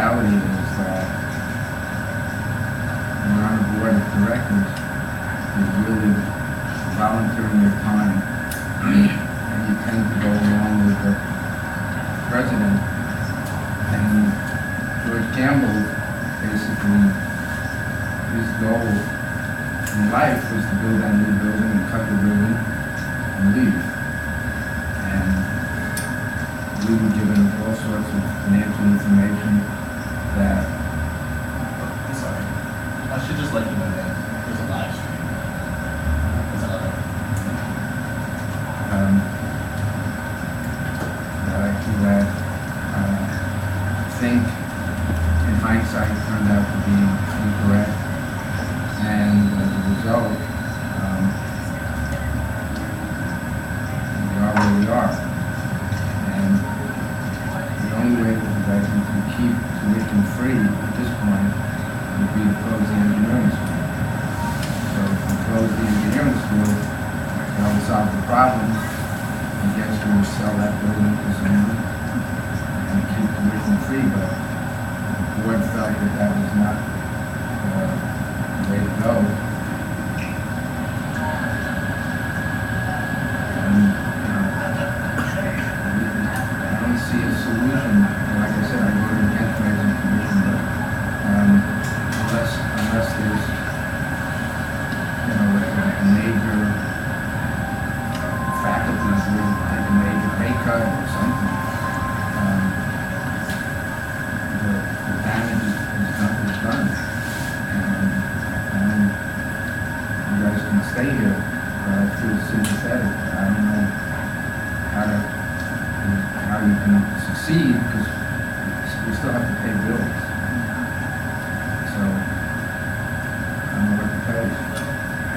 reality is that when you're on the board of directors, you're really volunteering your time, and you tend to go along with the president. And George Campbell, basically, his goal in life was to build that new building and cut the ribbon and leave. And we were given all sorts of financial information that... I'm sorry. I should just let you know that there's a live stream. There's another. That I think in hindsight turned out to be incorrect, and as a result, we are where we are. And the only way that we can keep tuition free at this point would be to close the engineering school. So if we close the engineering school, that will solve the problem. I guess we would sell that building to someone and keep tuition free, but the board felt that that was not the way to go. And, I don't see a solution. Like I said, I voted against raising tuition, but unless there's, a major faculties will take a major pay cut or something. The damage is done. And you guys can stay here, but I feel sympathetic. I don't know how you can succeed, because we still have to pay bills. So I don't know what to tell you.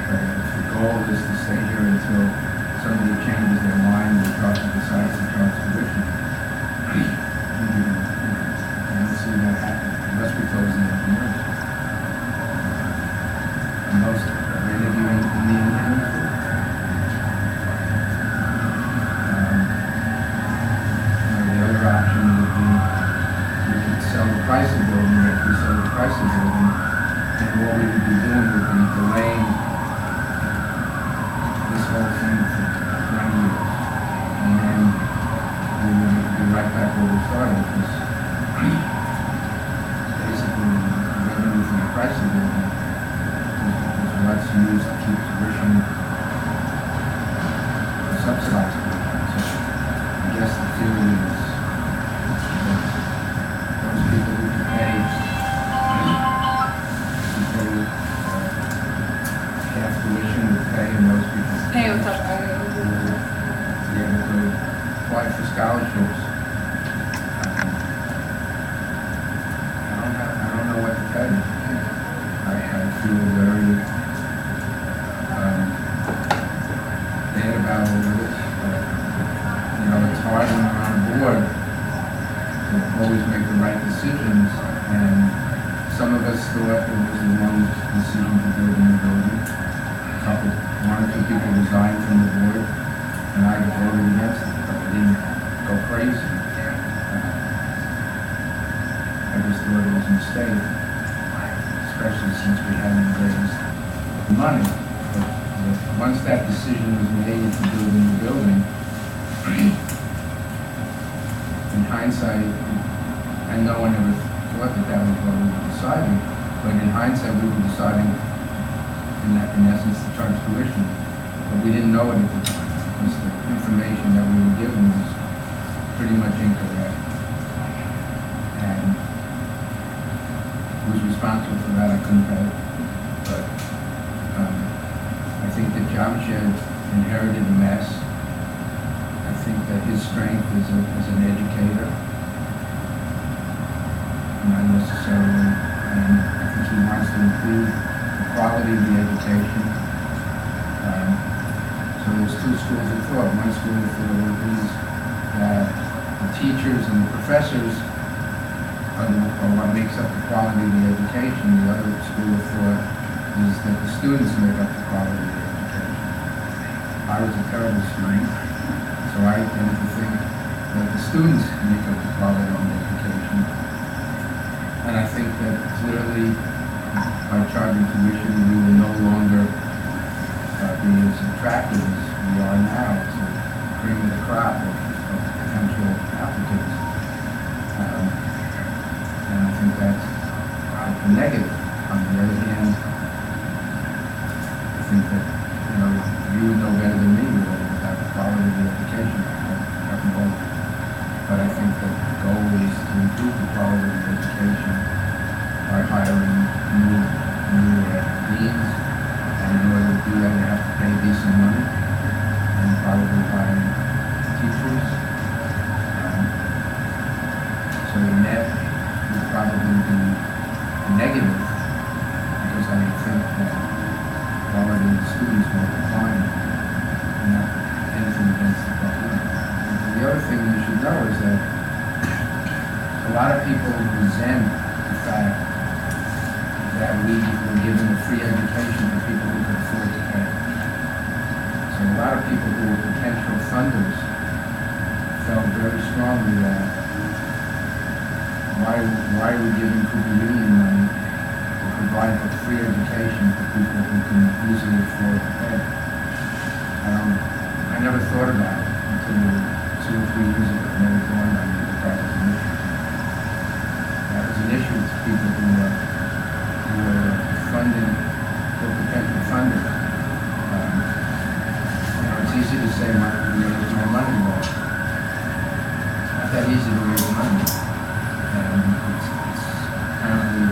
But if the goal is to stay here until somebody changes their mind and decides to charge tuition, I don't see that happening unless we close the engineering school. And most are interviewing in the engineering school. The other option would be we could sell the price of the building. If we sell the price of the building, then what we would be doing would be delaying this whole thing for 20 years. And then we would be right back where we started, because basically the revenue from the price of the building is what's used to keep tuition subsidized. So I guess the theory is that those people who can pay half tuition would pay, and those people Pay on top of be able to apply for scholarships. I don't know what to tell you. I feel very bad about all of this. It's hard when you're on board to always make the right decisions, and some of us thought it was the wrong decision to build a new building. One or two people resigned from the board, and I voted against it, but I didn't go crazy. I just thought it was a mistake, especially since we hadn't raised the money. But once that decision was made to build a new building, in hindsight, and no one ever thought that was what we were deciding, but in hindsight we were deciding in essence to charge tuition, but we didn't know it at the time, because the information that we were given was pretty much incorrect. And who's responsible for that, I couldn't tell. But I think that Jamshed inherited a mess. I think that his strength is as an educator, not necessarily, and I think he wants to improve the quality of the education. So there's two schools of thought. One school of thought is that the teachers and the professors are what makes up the quality of the education. The other school of thought is that the students make up the quality of the education. I was a terrible student, so I tend to think that the students make up the quality of the education. clearly, by charging tuition, we will no longer be as attractive as we are now to cream of the crop of potential applicants. And I think that's a negative. On the other hand, I think that, you would know better than me really about the quality of the education. I have no, but I think that the goal is to improve the quality of the education by hiring new deans, and in order to do that, you have to pay decent money, and probably hiring teachers. So the net would probably be negative, because I think that quality of the students will decline, and not anything against the public. And the other thing you should know is that a lot of people resent the fact that we were giving a free education to people who could afford to pay. So a lot of people who were potential funders felt very strongly that why are we giving Cooper Union money to provide a free education for people who can easily afford to pay? I never thought about it until 2 or 3 years ago. It never dawned on me that was an issue. That was an issue to people who were funding, or potential funders. It's easy to say, raise my money, but not that easy to raise money. And it's apparently,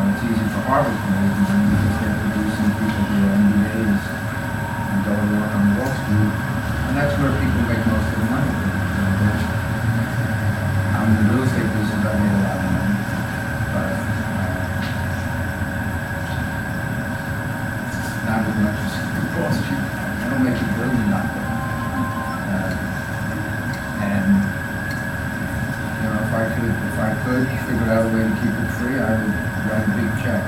it's easy for Harvard to raise money because they're producing people who are MBAs and go to work on Wall Street, and that's where people make most of the money. I'm in the real estate business, I made a lot of money, but not as much as Wall Street. I don't make $1 billion. And if I could figure out a way to keep it free, I would write a big check.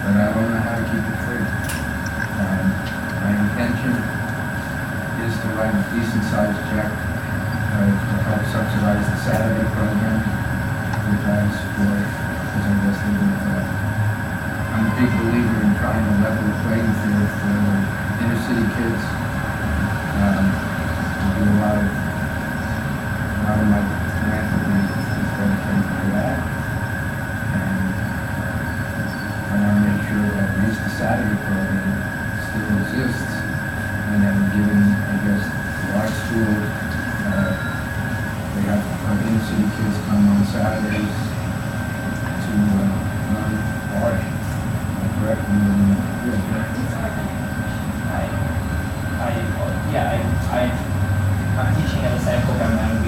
But I don't know how to keep it free. My intention is to write a decent-sized check to help subsidize the Saturday program, which I support, because I guess I'm a big believer in trying to level the playing field for inner city kids. I do a lot of my philanthropy is dedicated to that, and I want to make sure that at least the Saturday program still exists, and that we're giving, I guess, large schools, they have inner city kids come on Saturdays to learn art. Correct? I'm teaching at the same program, and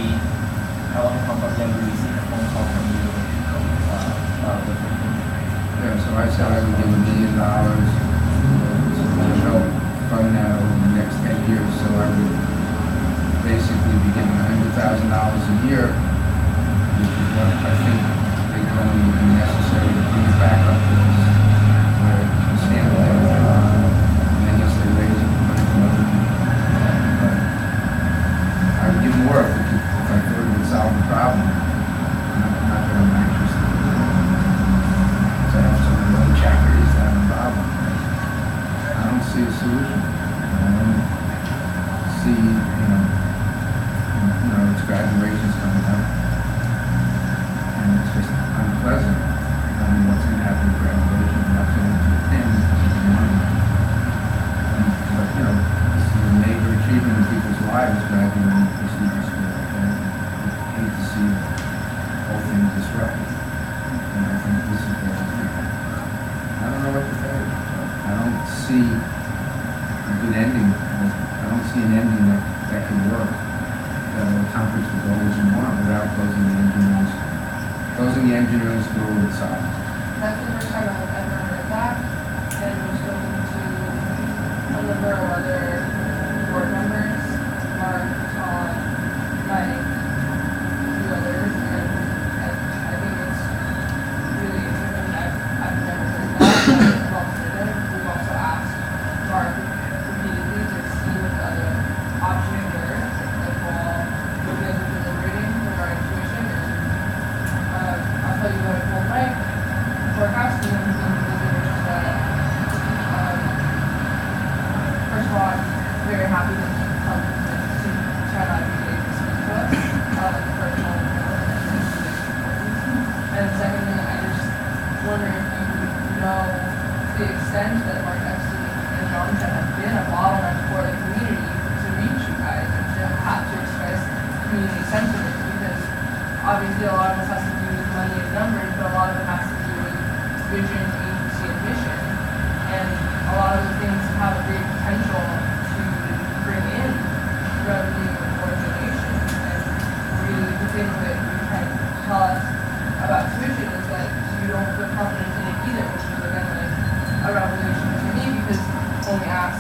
I want to confirm we received a phone call from you. Yeah, so I said I would give $1 million to help fund that over the next 10 years. So I would basically be giving $100,000 a year, which is what I think they told me would be necessary to bring it back up to this, where it can stand there. And I guess they raise money from other people. But I would give more if I thought it would solve the problem. Not that I'm anxious to do it. Because I have so many other charities that have a problem. I don't see a solution. I don't see, it's graduation's coming up. And it's just unpleasant. I don't know what's going to happen with graduation. I'm not going to attend because of the money. But, this is a major achievement in people's lives, graduating prestigious school. I hate to see the whole thing disrupted. And I think this is what I don't know what to say. I don't see a good ending. I don't see an ending that can work, that will accomplish the goals you want without closing the engineering school itself. That's the first time I've ever heard that, and we're spoken to a number of other board members, Mark, Tom, Mike, a few others, and I think it's really interesting. I've never heard that. We've also asked Mark repeatedly to see what the other options were, like while you guys were deliberating regarding tuition, and I'll tell you what I told Mike. And secondly, I just wonder if you know the extent that Mark Epstein and Johnson have been a bottleneck for the community to reach you guys and to have to express community sentiment, because obviously a lot of this has to do with money and numbers, but a lot of it has to do with vision, agency, and mission. And a lot of the things have a great potential to bring in revenue or donations. And really the thing that you're trying to tell us about tuition is that you don't feel confident in it either, which is again like a revelation to me, because when we ask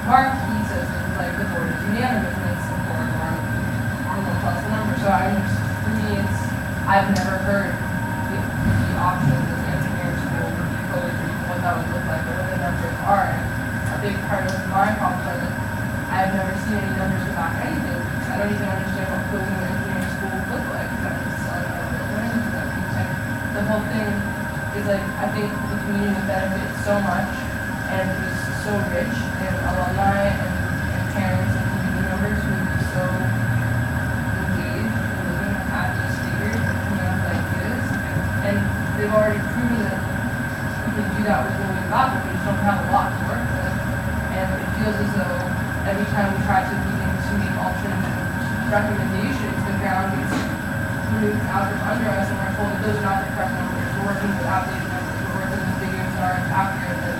Mark, he says things like the board is unanimous and it's important, or won't tell us the number. So for me, I've never heard the options of engineering school or college or what that would look like or what the numbers are. And a big part of my problem is that I've never seen any numbers to back anything. I don't even understand what building an engineering school would look like. Is that just selling out buildings? Is that teaching? The whole thing is like, I think the community would benefit so much and it was so rich in alumni and parents and community members who would be so engaged in looking at these figures and coming up with ideas. And they've already proven that we can do that with what we've got, but we just don't have a lot to work with. And it feels as though every time we try to begin to make alternative recommendations, the ground gets moved out from under us and we're told that those are not the correct numbers. We're working with outdated numbers. We're working with figures that aren't accurate. That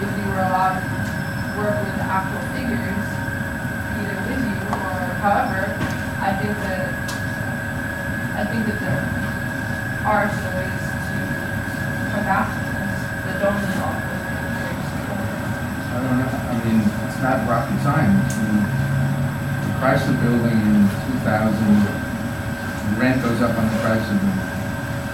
if we were allowed to work with the actual figures, either with you or however, I think that there are some ways to come back to this that don't involve those figures. I don't know, I mean, it's not rocket science. I mean, the Chrysler building in 2000, the rent goes up on the Chrysler building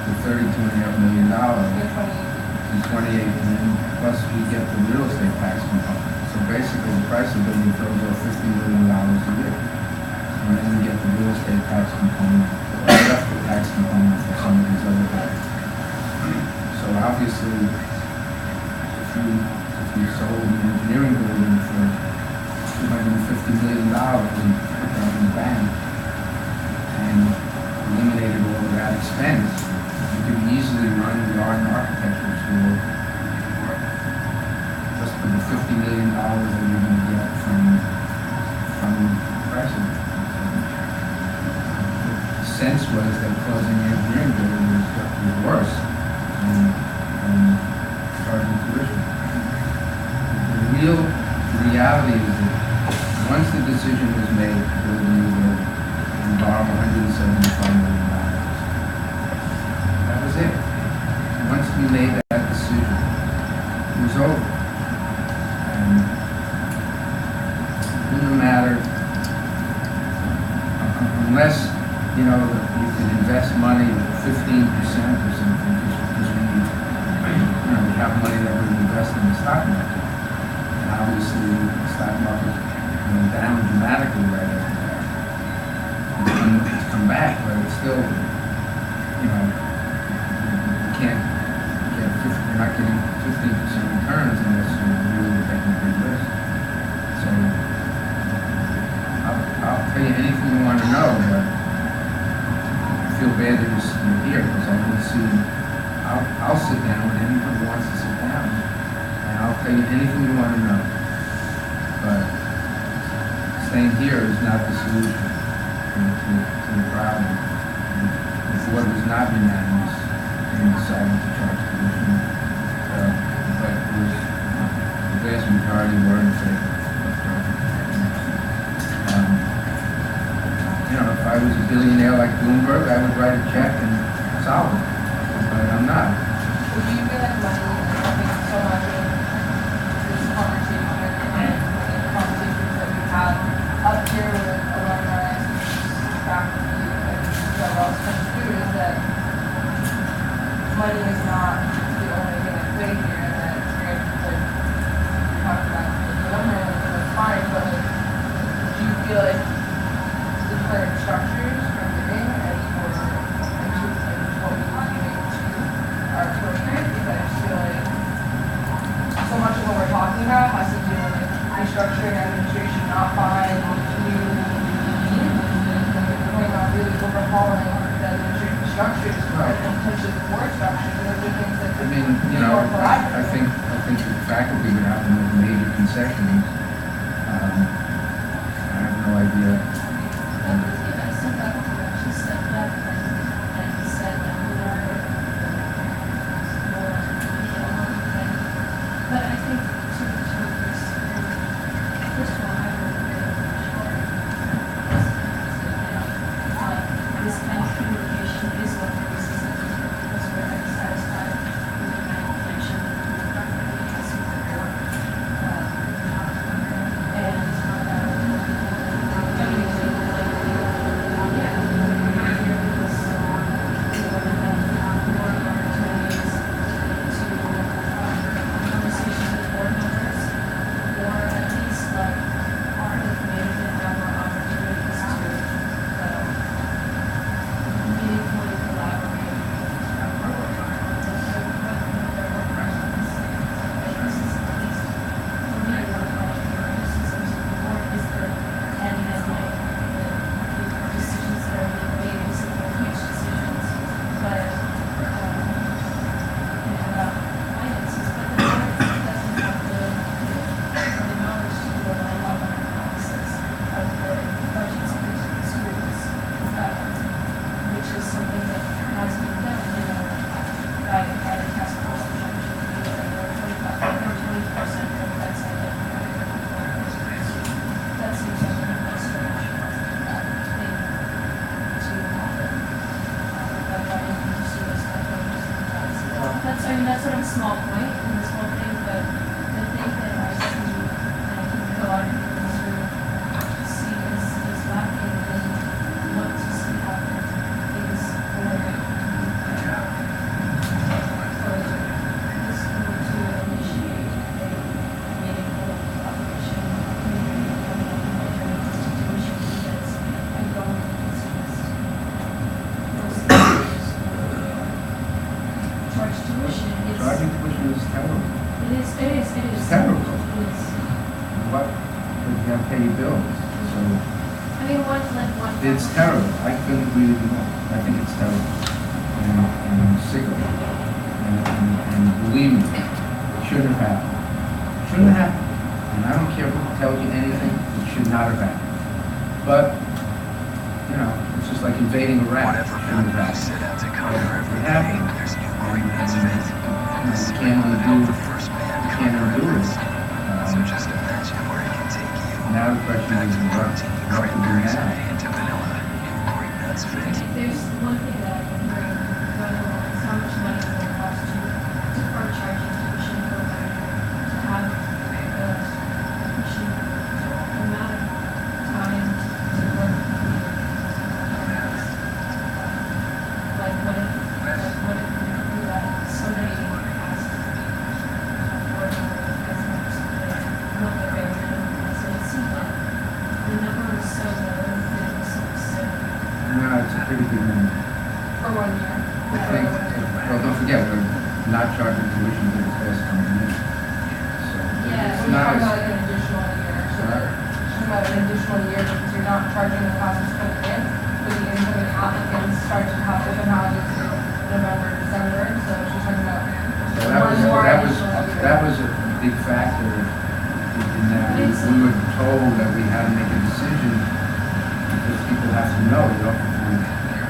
to $32.5 million in 28, and then plus we get the real estate tax component. So basically, the Chrysler building throws off $50 million a year. And then we get the real estate tax component, or the tax component for some of these other buildings. So obviously, if you sold an engineering building for $250 million and put that in the bank and eliminated all of that expense, you could easily run the art and architecture school just for the $50 million that you're going to get from the president. The sense was that closing the engineering building was worse than starting tuition. The real reality is that once the decision was made to build a new building and borrow $175 million, that was it. Once we made that decision, it was over. And it didn't matter unless, you know, you could invest money at 15% or something, because we have money that we invest in the stock market. And obviously, the stock market went down dramatically right after that. It's come back, but it's still, you know, you're not getting 15% returns unless you're really taking a big risk. So I'll tell you anything you want to know, but I feel bad that you're here, because I want to see. I'll sit down with anyone who wants to sit down, and I'll tell you anything you want to know. But staying here is not the solution to the problem. The board was not unanimous in deciding to charge tuition, but it was the vast majority were in favor of charging tuition. You know, if I was a billionaire like Bloomberg, I would write a check and solve it, but I'm not. Would you feel like money is helping so much in this conversation and the conversations that we have up here with alumni, faculty, and what else comes through, is that money is not the only thing at play here, and that it's great, like, we talked about the number, and that's fine, but like, do you feel like the current structures for giving and for what we are giving to are appropriate? Because I just feel like so much of what we're talking about has to do with restructuring administration, not buying new means, and the point about really overhauling the administrative structure. structures and potentially board structures, and those are things that I could mean, be you know, more collaborative. I think the faculty would have to make major concessions. I have no idea. Some faculty actually stepped up and said, we are more, but I think to this, first of all, I would really this kind of communication is one of the reasons that because we're unsatisfied with the kind of connection that has with the board. That's sort of a small point in this whole thing, but the thing that I see, and I think a lot of people in this room see is lacking and want to see happen is for this group to initiate a meaningful collaboration, institution that's and going charge tuition. Charging tuition is terrible. It is. It's terrible. It is. What, you have to pay your bills, so I mean, one. it's terrible. I couldn't agree with you more. I think it's terrible. And I'm sick of it. And believe me, it shouldn't have happened. It shouldn't have happened. And I don't care who tells you anything, it should not have happened. But, you know, it's just like invading a rat. It shouldn't have happened. It happened. And you can't undo it. Now the question is what to do now. There's one thing that I've been hearing going along is how much money it will cost to start charging tuition for a to have the tuition amount of time to work. Like what if somebody asked a board member as much what their bare minimum is, and it seemed like the number was so low that it was so absurd. No, it's a pretty big number. For 1 year. I think, well, don't forget, we're not charging tuition for the class coming in. So Yeah. it's We're not talking as, about like an additional year, so Sorry? we're talking about an additional year because you're not charging the classes coming in, but the incoming applicants start to have open houses in November, December, so she's talking about so one more additional year. that was a big factor in that we were told that we had to make a decision because people have to know, you know, if we're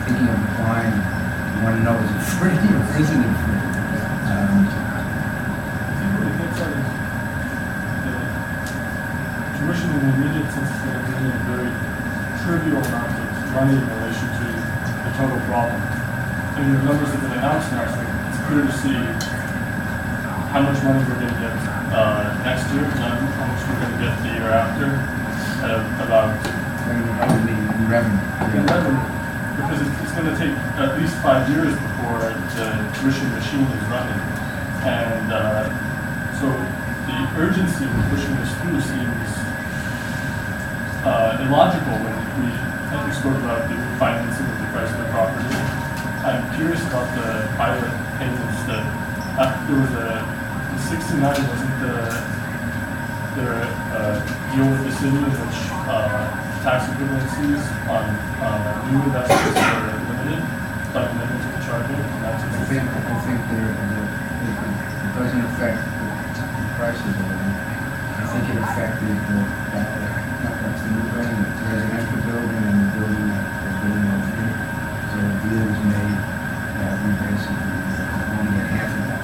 thinking of applying, you want to know is it free or isn't it free? Tuition in the immediate sense is going to be a very trivial amount of money in relation to the total problem. I mean, the numbers have been announced now, so it's clear to see how much money we're going to get next year, and how much we're going to get the year after, about In revenue. because it's going to take at least 5 years before the tuition machine is running. And so the urgency of pushing this through seems illogical when we spoke about the refinancing of the price of the property. I'm curious about the pilot payments that there was the 69 wasn't there a deal with the city in which tax equivalencies on new investments were limited, by commitment to the charter, and that's I think it doesn't affect the prices of it. I think it affected that's the new building, the residential building and the building that we're building over here. So the deal was made that we basically only get half of that.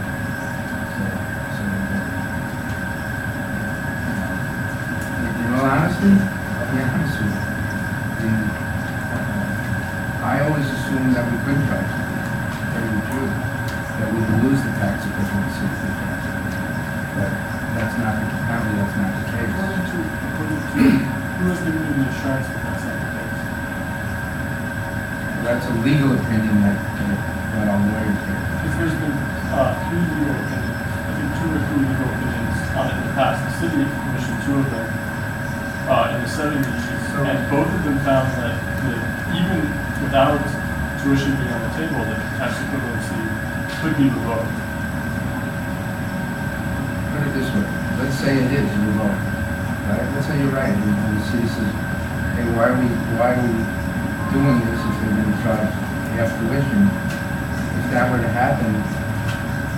In all honesty, I'll be honest with you. I always assumed that we couldn't charge it. Tell you the truth, that we would lose the tax equivalency if we charged it. But that's not apparently that's not the case. According to, who has given you the assurance that that's not the case? Well, that's a legal opinion that our lawyers get. Because there's been three legal opinions, I think 2 or 3 legal opinions on it in the past. The city commissioned 2 of them in the 70s, and both of them found that even without tuition being on the table, that tax equivalency could be revoked. Put it this way, let's say it is revoked, right? Let's say you're right, and the city says, hey, why are we doing this if they're going to charge half tuition? If that were to happen,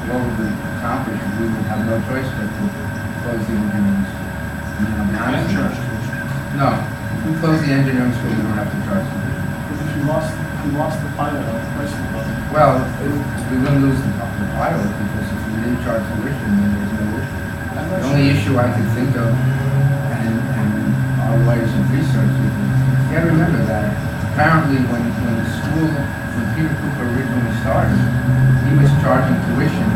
what would we accomplish? We would have no choice but to close the engineering school. I mean, I'll be honest with you. No, if we close the engineering school, we don't have to charge tuition. But if you lost the pilot on the price of the building. Well, we wouldn't lose the pilot because if we didn't charge tuition, then there's no issue. The only issue I can think of, and our lawyers and research, is you gotta remember that apparently when Peter Cooper originally started, he was charging tuition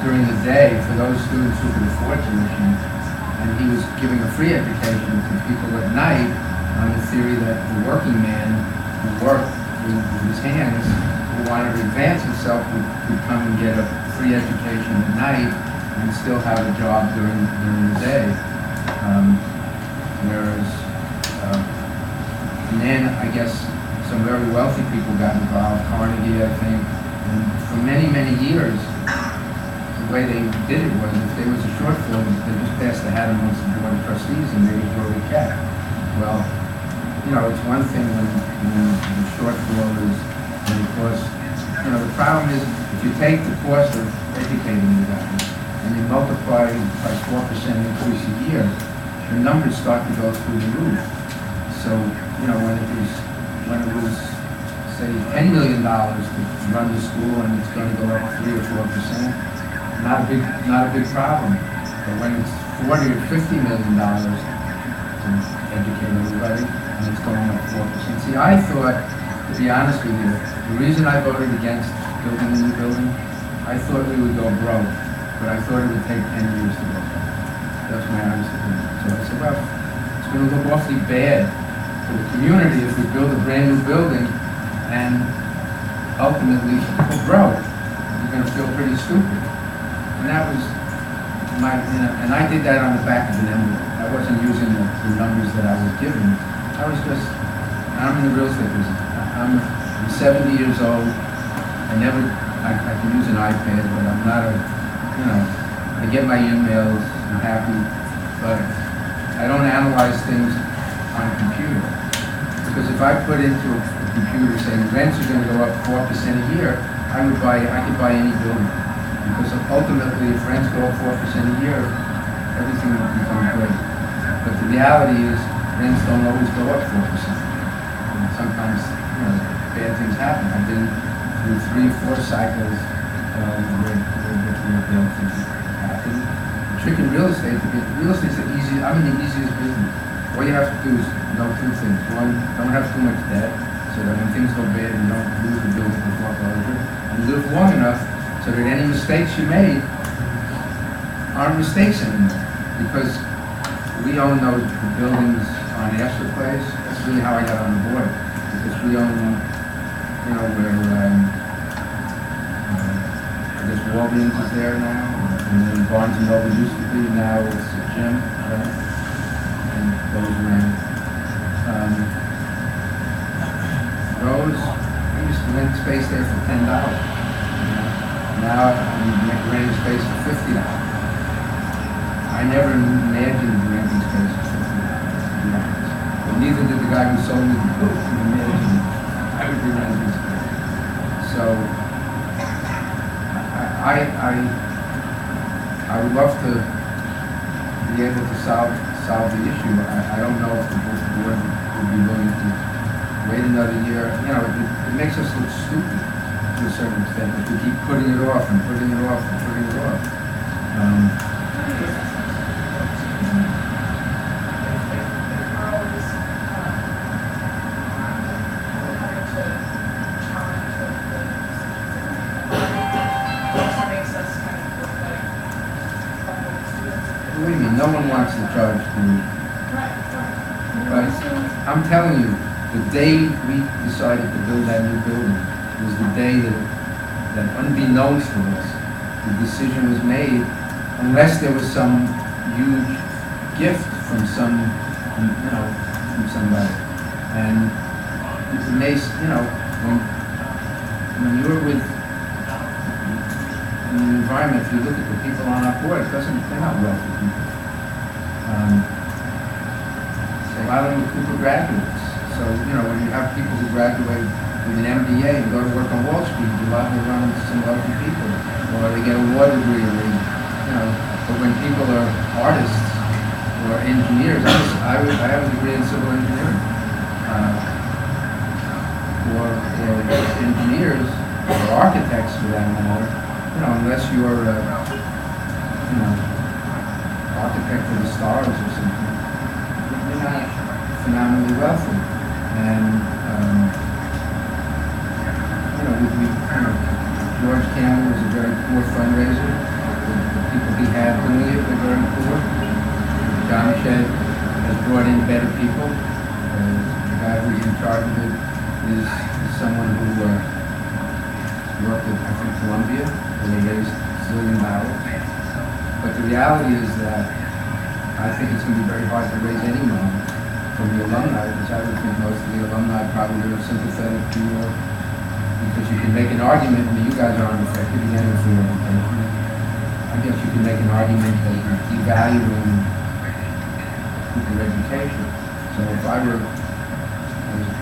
during the day for those students who could afford tuition, and he was giving a free education to people at night on the theory that the working man who worked with his hands, who wanted to advance himself, would come and get a free education at night and still have a job during the day. And then I guess some very wealthy people got involved, Carnegie, I think, and for many, many years, the way they did it was if there was a shortfall, they just passed the hat amongst the board of trustees and they were totally kept. Well, it's one thing when the shortfall is, and of course, the problem is if you take the cost of educating you guys and you multiply by 4% increase a year, your numbers start to go through the roof. So, when it was, say, $10 million to run the school and it's going to go up 3 or 4%, not a big problem. But when it's $40 or $50 million to educate everybody, and it's going up 4%. See, I thought, to be honest with you, the reason I voted against building a new building, I thought we would go broke, but I thought it would take 10 years to go broke. That's my honest opinion. So I said, well, it's going to look awfully bad for the community if we build a brand new building and ultimately go broke. You're going to feel pretty stupid. And that was and I did that on the back of an envelope. I wasn't using the numbers that I was given. I'm in the real estate business. I'm 70 years old. I can use an iPad, but I'm not I get my emails, I'm happy, but I don't analyze things on a computer. Because if I put into a computer saying rents are going to go up 4% a year, I could buy any building. Because ultimately, if rents go up 4% a year, everything will become great. But the reality is, rents don't always go up 4%. And sometimes, bad things happen. I've been through 3 or 4 cycles where bad things happen. The trick in real estate, real estate's I'm in the easiest business. All you have to do is know 2 things. One, don't have too much debt, so that when things go bad, you don't lose the building to foreclosure. And live long enough so that any mistakes you made aren't mistakes anymore. Because we own the buildings on Astor Place. That's really how I got on the board. Because we own, where I guess Walgreens is there now, and then Barnes & Noble used to be, now it's a gym, right? And goes around. I used to rent space there for $10. Now I'm renting space for $50. I never imagined renting space for $50. But neither did the guy who sold me the book imagine I would be renting space. So I would love to be able to solve the issue. I don't know if the board would be willing to wait another year. You know, it makes us look stupid to a certain extent if we keep putting it off and putting it off and putting it off. What do you mean? No one wants to charge food. But I'm telling you, the day we decided to build that new building was the day that unbeknownst to us, the decision was made, unless there was some huge gift from from somebody. And it's amazing, when you're with in the environment, if you look at the people on our board, they're not wealthy people. A lot of them are Cooper graduates. So, when you have people who graduate with an MBA and go to work on Wall Street, a lot of them run into some wealthy people. Or they get a law degree, but when people are artists or engineers, I have a degree in civil engineering. Or engineers, or architects for that matter, unless you're architect of the stars or something, you're not phenomenally wealthy. And George Campbell was a very poor fundraiser. The people he had doing it were very poor. John Shedd has brought in better people. The guy who's in charge of it is someone who worked at, I think, Columbia, where they raised $1 zillion. But the reality is that I think it's going to be very hard to raise any money from the alumni, because I would think most of the alumni probably are sympathetic to you, because you can make an argument. I mean, you guys aren't affected, you get a free education. I guess you can make an argument that you're devaluing your education. So if I was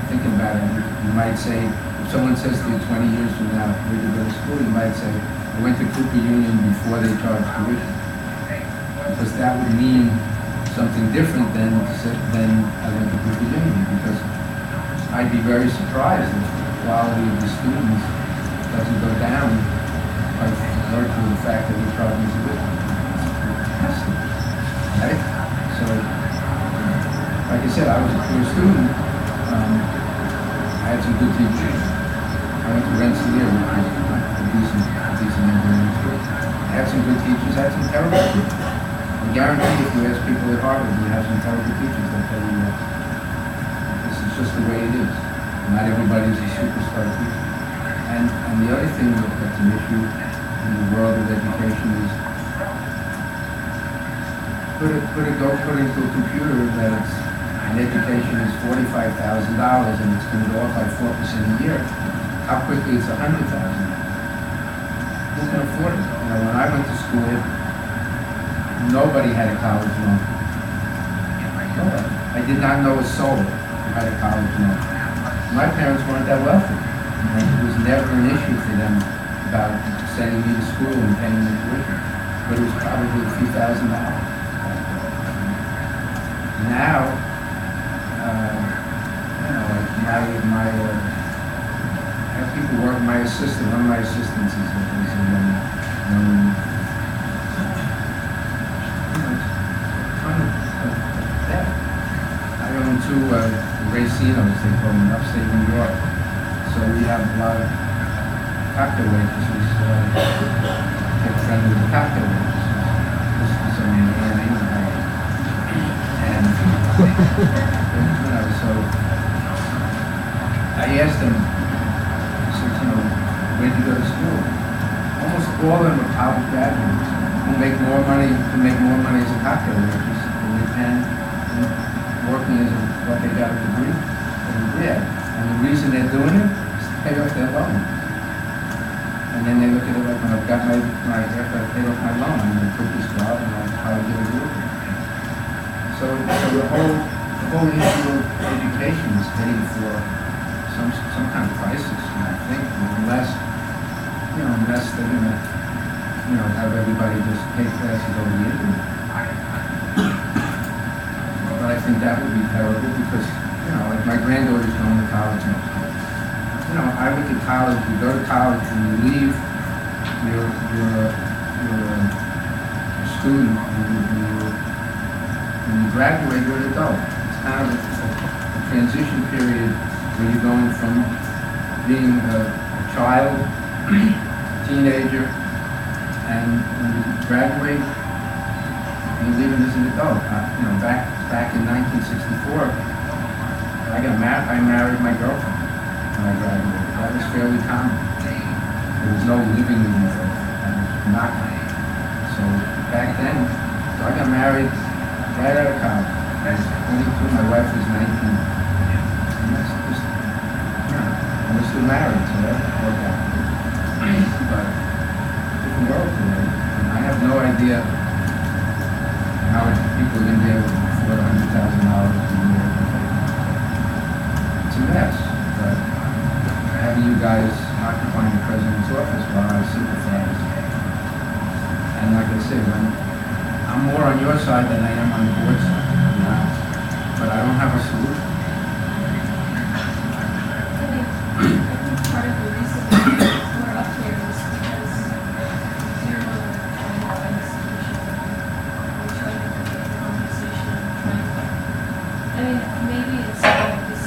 thinking about it, you might say, if someone says to you 20 years from now, where did you go to school, you might say, I went to Cooper Union before they charged tuition. Because that would mean something different than I went to Cooper Union, because I'd be very surprised if the quality of the students doesn't go down by virtue of the fact that we're charging tuition. Right? So, like I said, I was a poor student. I had some good teachers. I went to Rensselaer, which was a decent engineering school. I had some good teachers, I had some terrible teachers. I guarantee if you ask people at Harvard, you have some terrible teachers that tell you that this is just the way it is. Not everybody's a superstar teacher. And the other thing that's an issue in the world of education is put into a computer that an education is $45,000 and it's going to go up by 4% a year. How quickly it's $100,000? Who can afford it? When I went to school, nobody had a college loan. Nobody. I did not know a soul who had a college loan. My parents weren't that wealthy, and it was never an issue for them about sending me to school and paying me tuition. But it was probably a few $1,000s. Now, I have people work. My assistant, one of my assistants is a young I own two racinos, they call them, in upstate New York. So we have a lot of cocktail waitresses. Get friendly with the cocktail waitresses. This is someone in the England. And so I asked them, I said, where'd you go to school? Almost all of them are college graduates who make more money as a cocktail waitress than they can working as what they got a degree at. And the reason they're doing it is to pay off their loan. And then they look at it like, when I've got after I paid off my loan, I'm going to quit this job and I'll probably get a degree. So the whole issue of education is heading for some kind of crisis, I think, unless they're gonna, have everybody just take classes over the internet. But I think that would be terrible because, like my granddaughter's going to college next year. I went to college, you go to college and you leave, you're a student, when you graduate, you're an adult. It's kind of a transition period where you're going from being a child, teenager, and when you graduate, you're leaving as an adult. Back in 1964, I married my girlfriend when I graduated. That was fairly common. There was no living in the world. That was not common. So back then, I got married right out of college. I was 22, my wife was 19. And that's just, and we're still married, so that worked out. But different world today, and I have no idea how people are going to be able to afford $100,000 a year. It's a mess, but having you guys occupying the president's office while I sympathize. And like I said, I'm more on your side than I am on the board side. But I don't have a solution. I think part of the reason we're up here is because you're trying to find a solution. We're trying to get a conversation, maybe it's like this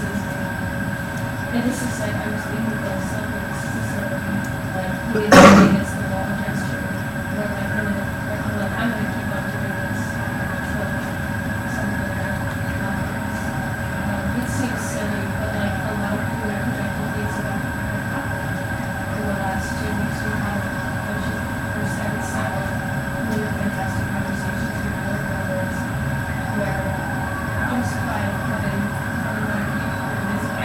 is like, I was thinking about something, this is like, we against the wall gesture, where I'm gonna keep on doing this until something happens. It seems silly, but like a lot of projected things that have happened in the last 2 weeks. We had a bunch of first and second really fantastic conversations with board members where I'm surprised having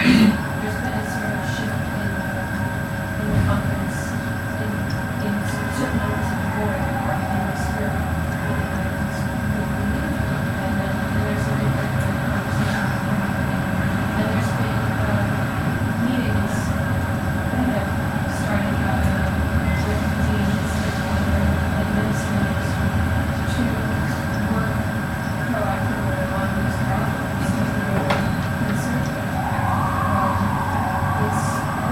there's been a sort of shift in the conference in certain members of the board in this group. And there's a different conversation. And there's been meetings that have started out with deans and administrators to work proactively on these problems that we're concerned with.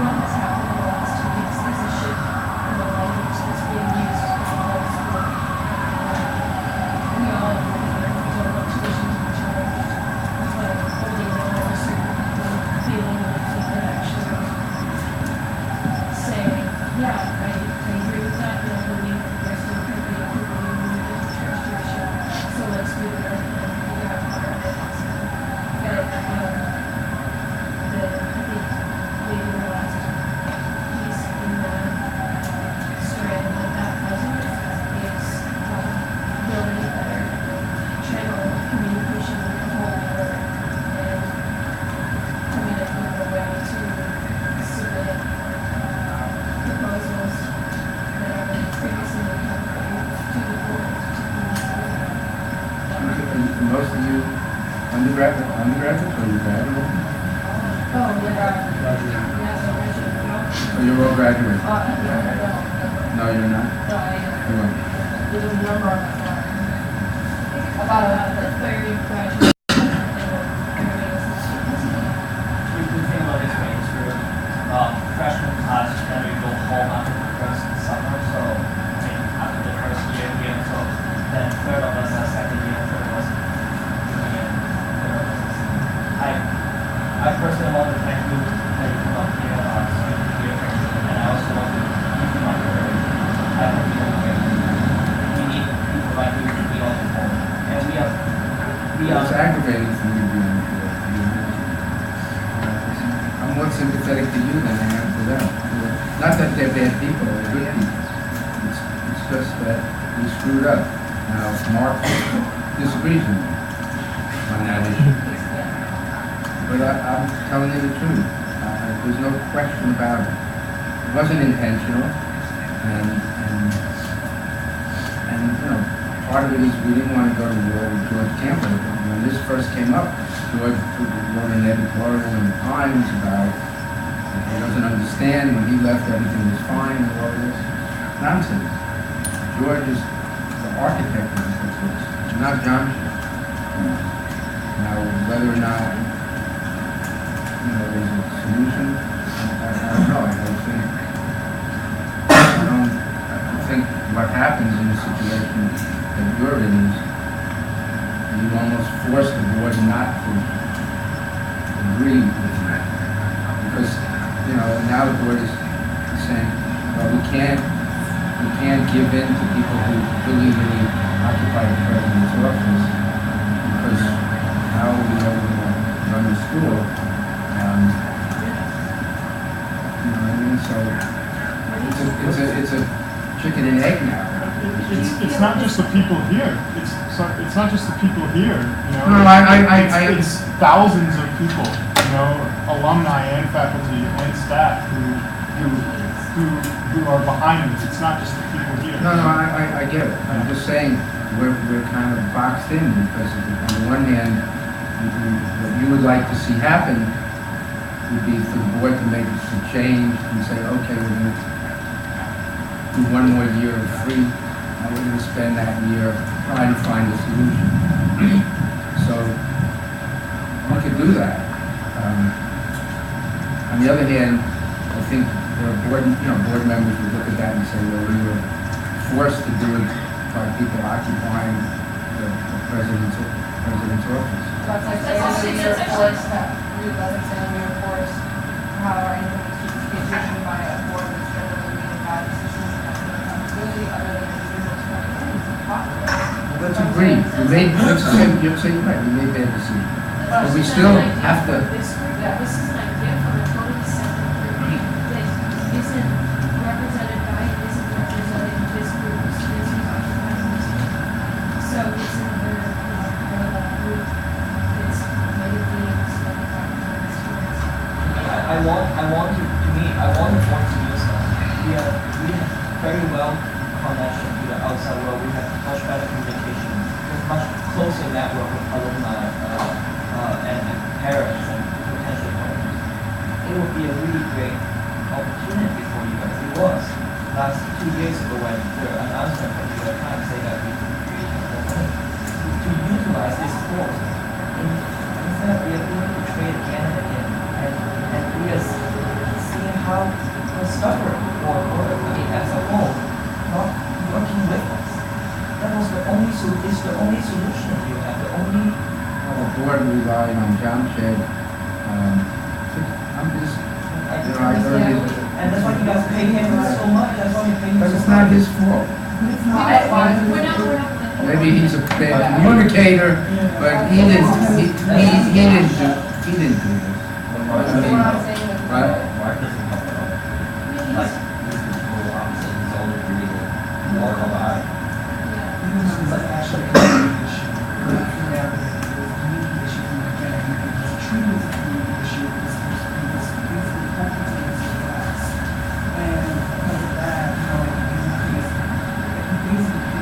What has happened in the last 2 weeks is a shift in the language that's being used in the whole school. We all don't want tuition to be charged, but holding the door to certain people, feeling that they can actually say, yeah, I agree with that, and I believe that there's still going to be people who need to charge tuition, so let's do it and figure out how to do it. But I think maybe the last piece in the strand that puzzle is building a better channel of communication with the whole board and coming up with a way to submit proposals that are previously incorporated to the board to be Most of you undergraduates or you graduate? Oh, yeah. So you're all graduates? No, No, you're not? You weren't. there's a number on that one. About the third graduate. We think about this way, it's for freshman class, then we go home after the first summer, so after the first year here, so then third of us are second year, third of us doing it. I personally want to thank you that you come up here, and I also want to come up here. I hope you don't care. We need people like you to be on the board, and It's aggravating for me to be on the board. I'm more sympathetic to you than I am to them. Not that they're bad people, they're good people. It's just that we screwed up. Now, Mark disagrees with me on that issue. But I'm telling you the truth. There's no question about it. It wasn't intentional, and part of it is we didn't want to go to war with George Campbell. When this first came up, George wrote an editorial in the Times about He doesn't understand. When he left, everything was fine and all this. Nonsense. George is the architect of this place, not John. Now, whether or not, there's a solution, I don't know. I think what happens in a situation that you're in is you almost force the board not to agree with you. Because, now the board is saying, well, we can't give in to people who illegally occupy the president's office because how are we ever going to run the school? You know what I mean? So it's a chicken and egg now. It's not just the people here. It's not just the people here. No, it's thousands of people. Alumni and faculty and staff who are behind this. It's not just the people here. No, I get it. I'm just saying we're kind of boxed in because on the one hand, what you would like to see happen would be for the board to make some change and say, okay, we're going to do one more year of free, and we're going to spend that year trying to find a solution. So we could do that. On the other hand, I think there are board members would look at that and say, well, we were forced to do it by people occupying the president's office. That's like saying we were forced how anyone is decision by a board that's generally making bad decisions and has no accountability other than individuals coming in. It's impossible. Well, let's agree. You're saying right, we made bad decisions. But we still have to. This is an idea from a totally separate group that isn't represented by and isn't representing this group of students who's occupying this room. So it's another parallel group that's maybe being studied by the students. I want to use that. We have very well connection to the outside world. We have much better communication. There's much closer network with alumni and parents and potential partners. It would be a really great opportunity for you guys. It was last 2 years ago when the announcement from the Times say that we create more money to utilize this force instead of we are going to trade again and again. And we are seeing how the stubborn or as a whole not working with us. That was the only solution that you have. The only The board relying on John Shed. I'm just, I heard it. and that's why you guys pay him so much. That's why you pay him But so it's much. not his fault. We're not. Maybe he's a bad communicator, but he didn't do this. I mean, right? Why does it help at all? Like, this is the total opposite. He's all agree with more alive. It's like actually a community issue. Yeah, it's a community issue from the beginning. It's treated as a community issue because it's basically companies against the class. And because of that, you basically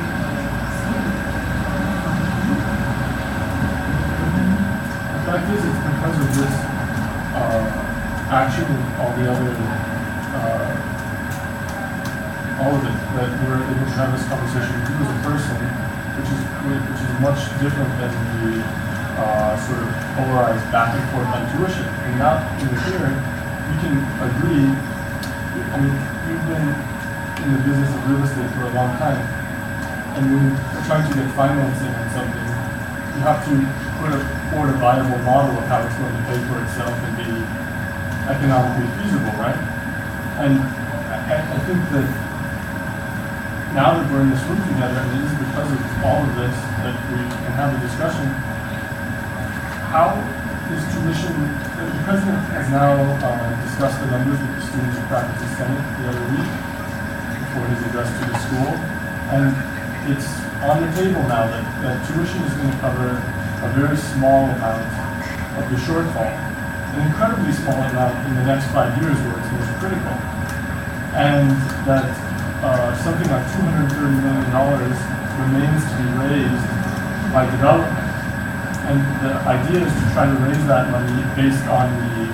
The fact is, it's because of this action and all the other, all of it, that we're able to have this conversation with you as a person, which is much different than the sort of polarized back and forth on tuition. And now, in the hearing, we can agree. I mean, you've been in the business of real estate for a long time, and when you're trying to get financing on something, you have to put forward a viable model of how it's going to pay for itself and be economically feasible, right? And I think that now that we're in this room together, and it is because of all of this that we can have a discussion, how is tuition, the president has now discussed the numbers with the students of faculty senate the other week for his address to the school, and it's on the table now that tuition is going to cover a very small amount of the shortfall, an incredibly small amount in the next 5 years where it's most critical, and that something like $230 million remains to be raised by development. And the idea is to try to raise that money based on the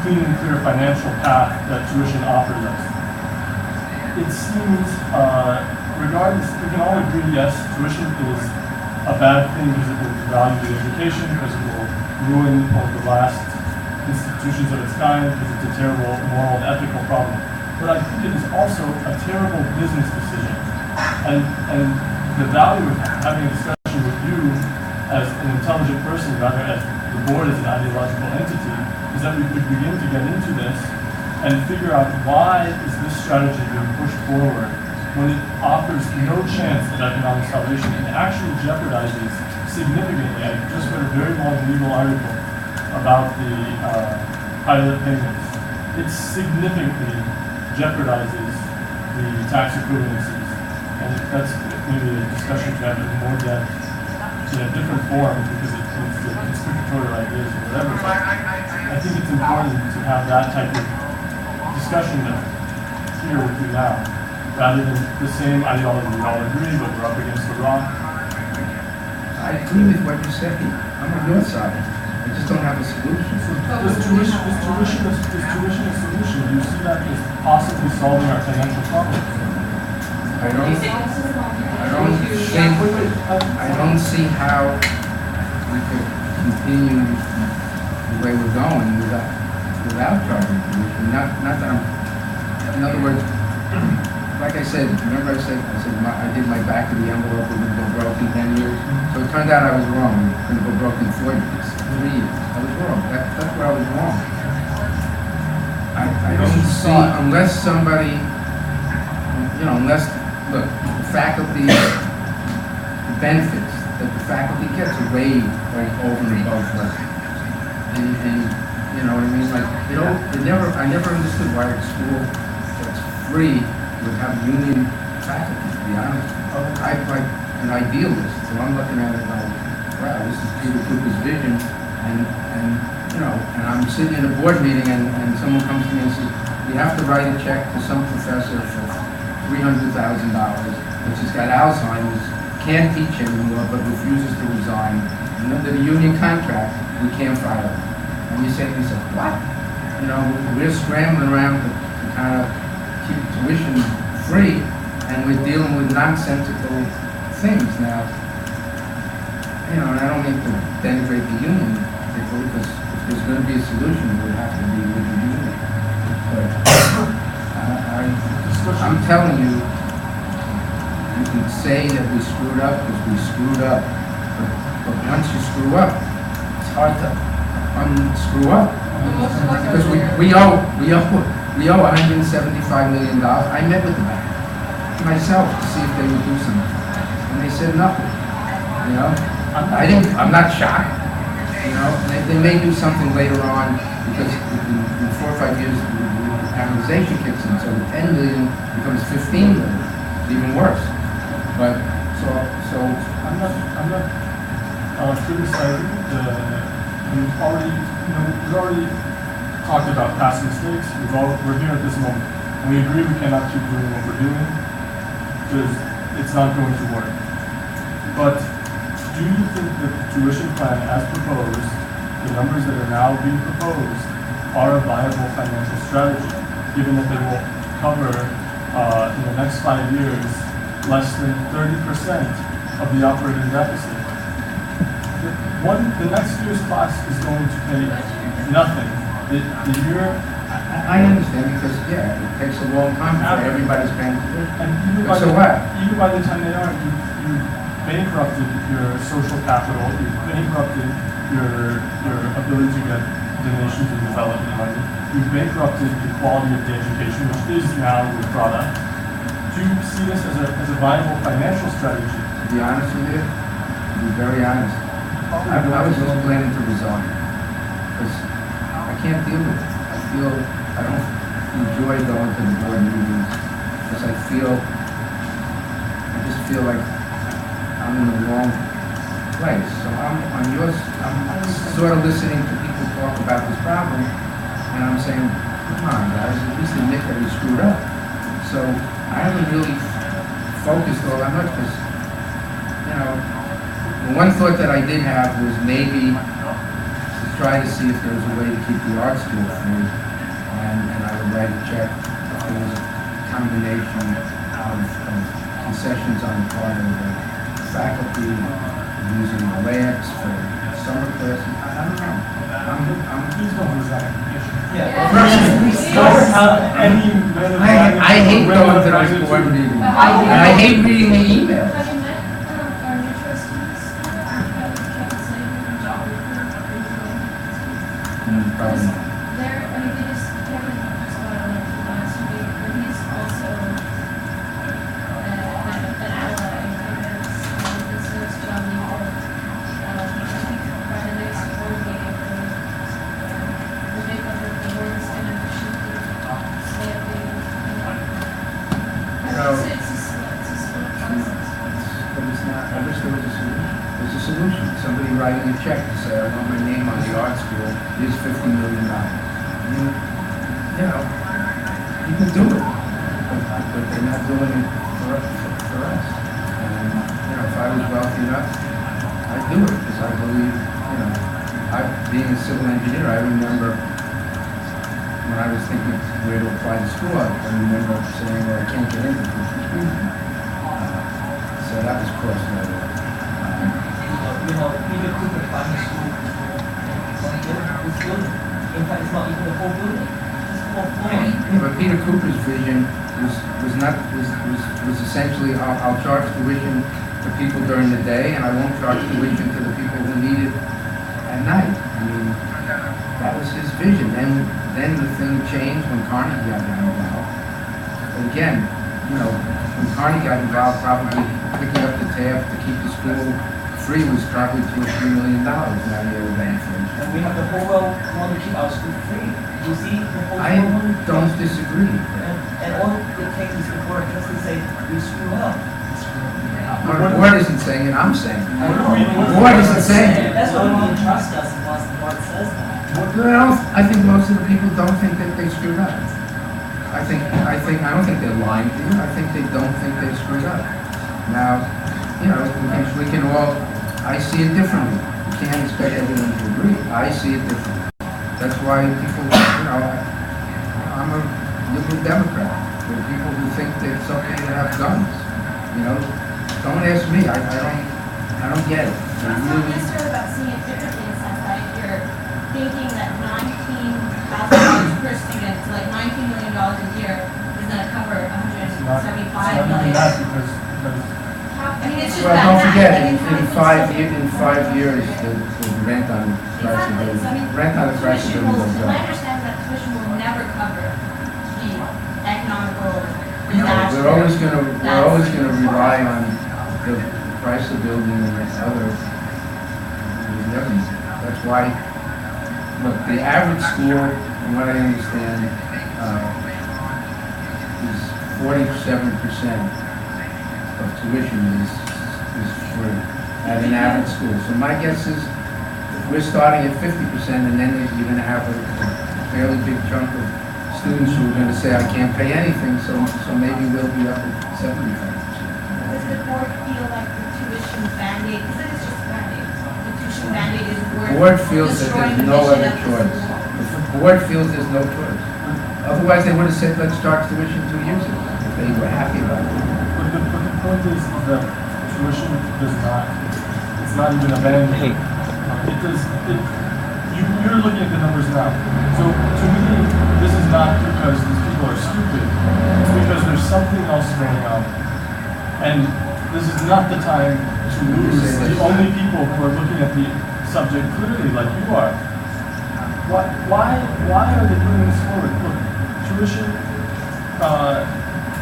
clean and clear financial path that tuition offers us. It seems, regardless, we can all agree, yes, tuition is a bad thing because it will devalue the education, because it will ruin one of the last institutions of its kind, because it's a terrible moral and ethical problem. But I think it is also a terrible business decision. And the value of having a discussion with you as an intelligent person, rather as the board as an ideological entity, is that we could begin to get into this and figure out why is this strategy being pushed forward when it offers no chance at economic salvation and actually jeopardizes significantly. I just read a very long legal article about the pilot payments. It significantly jeopardizes the tax equivalencies. And that's maybe a discussion to have in more depth in a different form because it leads to conspiratorial ideas or whatever. But I think it's important to have that type of discussion here with you now, rather than the same ideology we all agree, but we're up against the rock. I agree with what you said. I'm on your side. I just don't have a solution. So is tuition a solution? Do you see that as possibly solving our financial problems? I don't see how we could continue the way we're going without charging tuition. Not that I'm, in other words, like I said, remember I said I did my back of the envelope, we're going to go broke in 10 years. So it turned out I was wrong. We're going to go broke in 4 years, 3 years. I was wrong. That's where I was wrong. I don't see, unless somebody, look, the faculty, the benefits that the faculty gets are waived like over and above what. And you know what I mean? Like, I never understood why a school that's free would have union faculty, to be honest. I'm like an idealist, so I'm looking at it like, wow, this is Peter Cooper's vision, and I'm sitting in a board meeting and someone comes to me and says, you have to write a check to some professor for $300,000, which has got Alzheimer's, can't teach anymore, but refuses to resign. And under the union contract, we can't fire him. And you say to yourself, what? We're scrambling around to kind of keep tuition free, and we're dealing with nonsensical things now. And I don't mean to denigrate the union, because if there's going to be a solution, it would have to be with the union. But I'm telling you, you can say that we screwed up because we screwed up, but once you screw up, it's hard to unscrew up. Because we owe $175 million. I met with the bank myself to see if they would do something, and they said nothing. I'm not shocked. They may do something later on because in 4 or 5 years the amortization kicks in, so the 10 million becomes 15 million, even worse. But so I'm not criticizing we've already talked about past mistakes. We're here at this moment, and we agree we cannot keep doing what we're doing because it's not going to work. But do you think that the tuition plan as proposed, the numbers that are now being proposed, are a viable financial strategy, given that they will cover in the next 5 years less than 30% of the operating deficit? The next year's class is going to pay nothing. The year... I understand because, it takes a long time before everybody's paying tuition. And even by the time they are, you bankrupted your social capital, you've bankrupted your ability to get donations and development money, you've bankrupted the quality of the education, which is now your product. Do you see this as a viable financial strategy? To be honest with you, to be very honest, I was just planning to resign because I can't deal with it. I don't enjoy going to the board meetings because I just feel like I'm in the wrong place. So I'm sort of listening to people talk about this problem, and I'm saying, come on guys, at least admit that we screwed up. So I haven't really focused all that much because, the one thought that I did have was maybe, try to see if there was a way to keep the art school free, and I would write a check if there was a combination of concessions on the part of the faculty, using the labs for summer classes. I don't know. Please don't resign. Any I hate going to those board meetings, and I hate reading the emails. Have you met our new trustees? Probably. They just, Kevin just got on it last week, but he's also an ally, I guess, and so is John Newell. I think by the next board meeting, the makeup of the board is going to shift slightly. It's a split process. But it's not, I wish there was a solution. There's a solution. Somebody writing a check to say, I want my name on the art school, here's $50 million. You know, you can do it, but they're not doing it for us. And, you know, if I was wealthy enough, I'd do it, because I believe, you know, being a civil engineer, I remember when I was thinking where to apply to school, I remember saying, well, I can't get into this. So that was crossed right away. Peter Cooper Primary School, this building. In fact, it's not even the whole building. It's 4 floors. Yeah, but Peter Cooper's vision was essentially, I'll charge tuition to people during the day, and I won't charge tuition to the people who need it at night. I mean, that was his vision. Then the thing changed when Carnegie got involved. But again, you know, when Carnegie got involved, probably picking up the tab to keep the school free was probably $2 or $3 million. Now the other inflation. And we have the whole world want to keep our school free. You see the whole I world? don't disagree. And all it takes is the board just to say, we screw up. But the board isn't saying it, I'm saying it. The What board isn't saying it. That's why we can trust us once the board says that. Well, I think most of the people don't think that they screwed up. I don't think they're lying to you. I think they don't think they screwed up. Now, you know, we can all, I see it differently. You can't expect everyone to agree. I see it differently. That's why people, you know, I'm a liberal Democrat. There are people who think that it's okay to have guns. You know, don't ask me. I don't get it. It's not necessarily about seeing it differently in the sense that if you're thinking that $19,000 per student, so like $19 million a year, is going to cover $175 million. I mean, it's just Well, about don't that. forget, Like, in it's not five specific. years, the rent on the price of Exactly, so I mean, building, rent on the price of tuition building will, goes I up. understand that tuition will never cover the economical No, disaster. we're always gonna rely on the price of building and other revenue. That's why, look, the average school, from what I understand, is 47% of tuition is free at an average school. So my guess is, if we're starting at 50%, and then you're gonna have a fairly big chunk of students who are gonna say, I can't pay anything, so maybe we'll be up at 75%. Does the board feel like the tuition Band-Aid, because it is just a Band-Aid, the tuition Band-Aid is worth The board feels that destroying there's the no mission other of the choice. school? The board feels there's no choice. Otherwise, they would have said, let's charge tuition 2 years ago, if they were happy about it. But the point is that tuition does not, it's not even a band-aid. You're looking at the numbers now. So to me, this is not because these people are stupid. It's because there's something else going on. And this is not the time to lose the only people who are looking at the subject clearly like you are. Why are they putting this forward? Look, tuition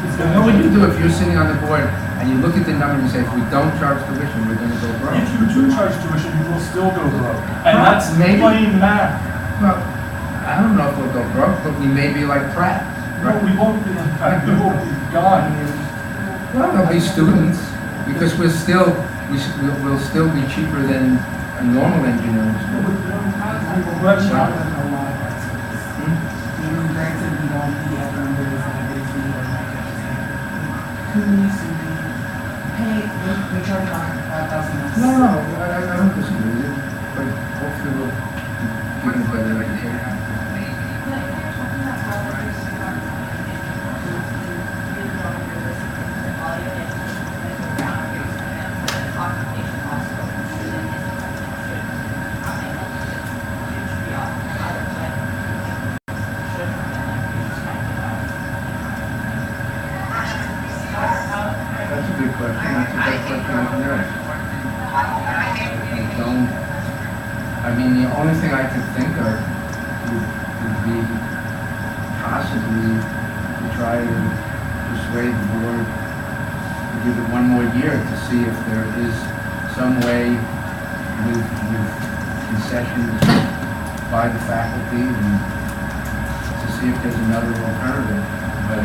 is going to... What would you do if you're sitting on the board and you look at the number and you say, if we don't charge tuition, we're gonna go broke? If you do charge tuition, you will still go broke. And that's Maybe. plain math. Well, I don't know if we'll go broke, but we may be like Pratt. No, we won't be like that. We will be gone. Well, there'll be students, because we'll still be cheaper than a normal engineering school. Right now, a lot of our schools. Granted, we don't have numbers like they do or like they charge $5,000. No, I don't disagree with you, but hopefully we'll good question. That's a good question of yours. I mean, the only thing I could think of would be possibly to try to persuade the board to give it one more year to see if there is some way with concessions by the faculty and to see if there's another alternative. But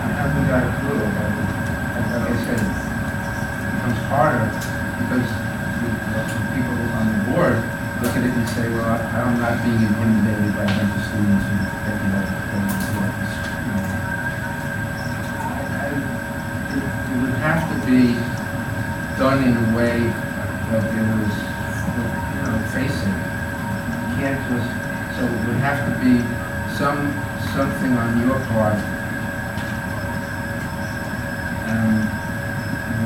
I haven't got a clue. But like I said, it becomes harder because the people on the board look at it and say, well, I'm not being intimidated by a bunch of students who taking over it would have to be done in a way that there was, facing. You can't just, so it would have to be something on your part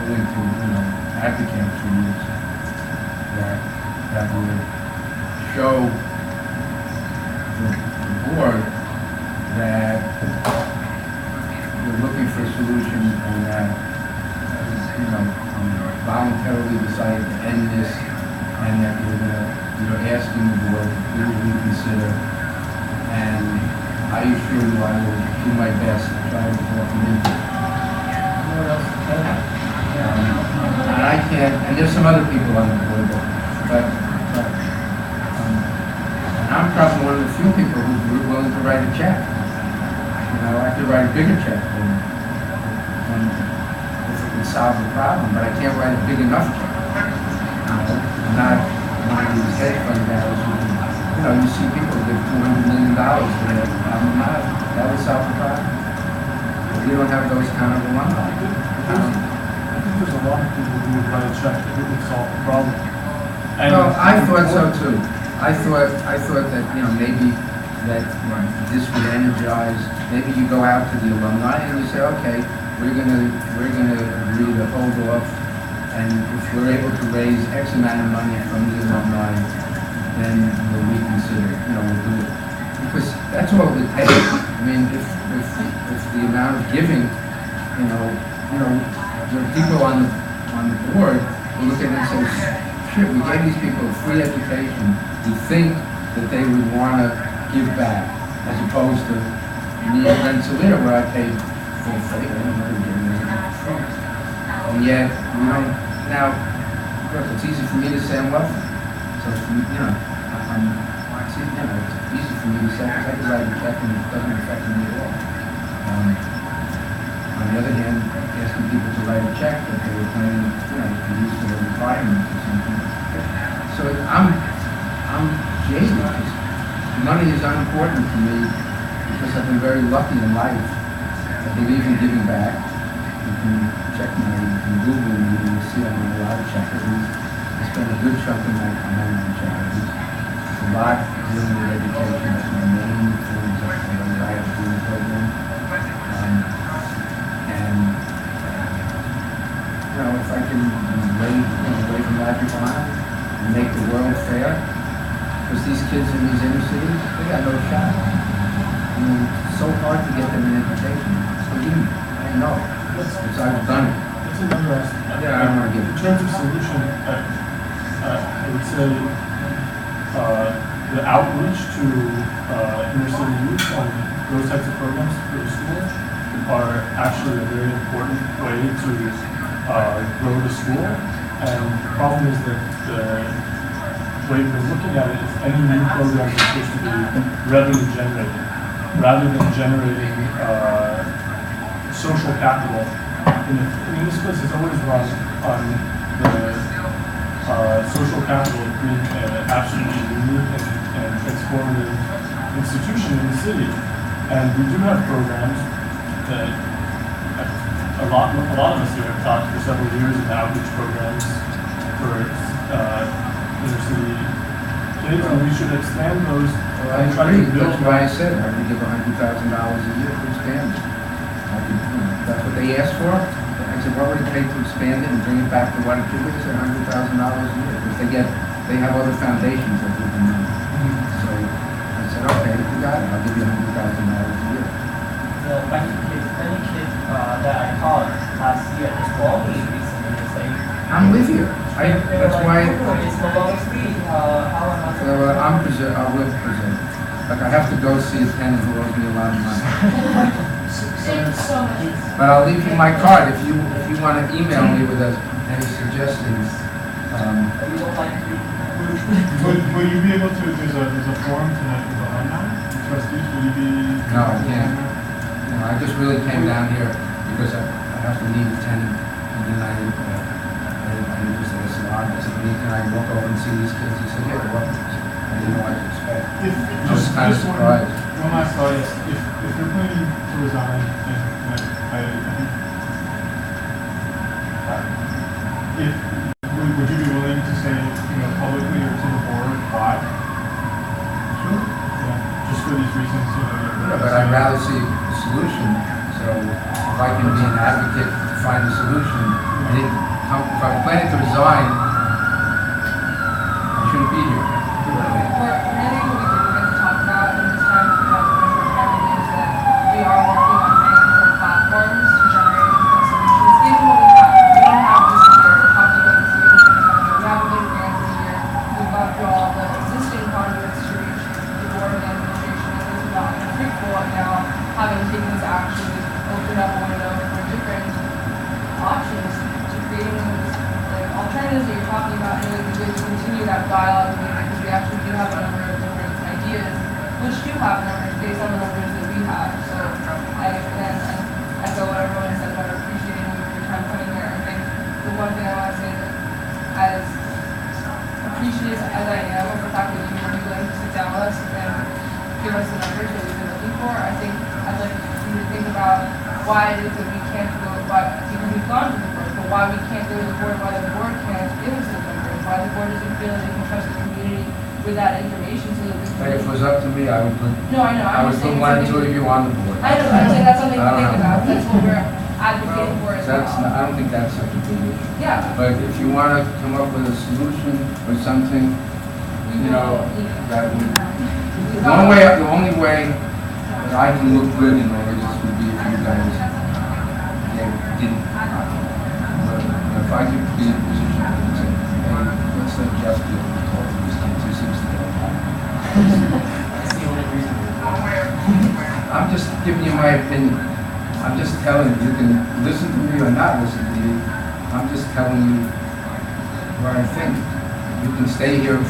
willing to, advocate for you that would show the board that you're looking for a solution and that, voluntarily decided to end this and that you're asking the board to please reconsider. And I assure you I will do my best to try to talk them into it. What else? And I can't, and there's some other people on the board, but and I'm probably one of the few people who's willing to write a check. I could write a bigger check than if it would solve the problem, but I can't write a big enough check. I'm not one of these hedge fund guys who, you see people give $200 million to their alma mater. That would solve the problem. But we don't have those kind of alumni. I think there's a lot of people who would write a check that it would solve the problem. And well, I thought so too. I thought that maybe that this would energize. Maybe you go out to the alumni and you say, okay, we're gonna agree to hold off, and if we're able to raise X amount of money from the alumni, then we'll reconsider. We'll do it because that's all it would take. I mean, if the amount of giving, the people on the board will look at it and say, shit, we gave these people free education. You think that they would want to give back, as opposed to me at Rensselaer where I paid full freight. I don't know who gave me anything. And yet, now, look, it's easy for me to say I'm wealthy. So, it's easy for me to say, because I can write a check and it doesn't affect me at all. On the other hand, asking people to write a check that they were planning, to use for their retirement or something. So I'm jaded because money is unimportant to me because I've been very lucky in life. I believe in giving back. You can check you can Google me and you'll see I'm a lot of charities. I spend a good chunk of my time on charities. A lot dealing with education. That's my main thing. That's what I have to do in the program. If I can wave a magic wand and make the world fair, because these kids in these inner cities, they got no shot. I mean, it's so hard to get them an education. Believe me, I know. Because I've done it. That's another aspect. Yeah, I don't want to give In terms of solution, I would say the outreach to inner city youth on those types of programs for the school are actually a very important way to grow the school. And the problem is that the way we're looking at it is any new program is supposed to be revenue generating, rather than generating social capital. This place is always run on the social capital of being an absolutely unique and transformative institution in the city. And we do have programs that a lot of us here have taught for several years in outreach programs for inner city kids, and we should expand those. Well, I agree. That's why I said I would give $100,000 a year to expand it. That's what they asked for. I said, what would it take to expand it and bring it back to what it should be? They said $100,000 a year because they have other foundations that give them money. So I said, okay, if you got it, I'll give you $100,000 a year. Many kids past year, this law was recently, it's like, I'm with you. they're That's like, why, "Oh, it's no longer free, how am I supposed to?" I will present. Like, I have to go see a tenant who owes me a lot of money. Thank you so much. But I'll leave you my card if you want to email me with any suggestions. You don't like to be Will you be able to, there's a forum tonight with the alumni, trustees, will you be? No, I can't. You know, I just really came down here because I have to meet a tenant, and then I just said, listen, I said, can I walk over and see these kids? He said, yeah, walk. I didn't know what to expect. I was kind of surprised. One last thought is, if you're planning to resign, and I think, would you be willing to say, publicly or to the board why? Sure. Yeah, just for these reasons, Yeah, but I'd rather see a solution. So if I can be an advocate to find a solution, if I'm planning to resign, I shouldn't be here. We're really what we did to talk about in this time we have to measure is that we are working on many different platforms to generate different solutions. Given what we have, we don't have this year, talking about this year, we have a big grant this year. We've got through all the existing conduits to reach the board and administration, and this is not fruitful right now, having taken this action, opened up a window for different options to creating those like alternatives that you're talking about, and really good to continue that dialogue because we actually do have a number of different ideas, which do have numbers based on the numbers that we have. So I echo what everyone said about appreciating your time coming here. I think the one thing I want to say that as appreciative as I am of the fact that you would be willing to sit down with us and give us the numbers that we've been looking for, I think I'd like you to think about why it is that we can't go, because we've gone to the board, but why we can't go to the board, why the board can't give us those numbers, why the board doesn't feel that they can trust the community with that information so that we can. Like, if it was up to me, I would put, No, I know, I I'm would just put saying. one or something- two of you on the board. I know, I'm saying that's something to I don't think know. about, that's what we're advocating for as That's well. not, I don't think that's such a big issue. Yeah. But if you want to come up with a solution or something, that would, the only way that I can look good in all of this would be if you guys didn't. But if I could be in a position to say, hey, let's let Jeff deal with all of these things, he seems to know. That's the only reason. I'm just giving you my opinion. I'm just telling you, you can listen to me or not listen to me. I'm just telling you what I think. You can stay here.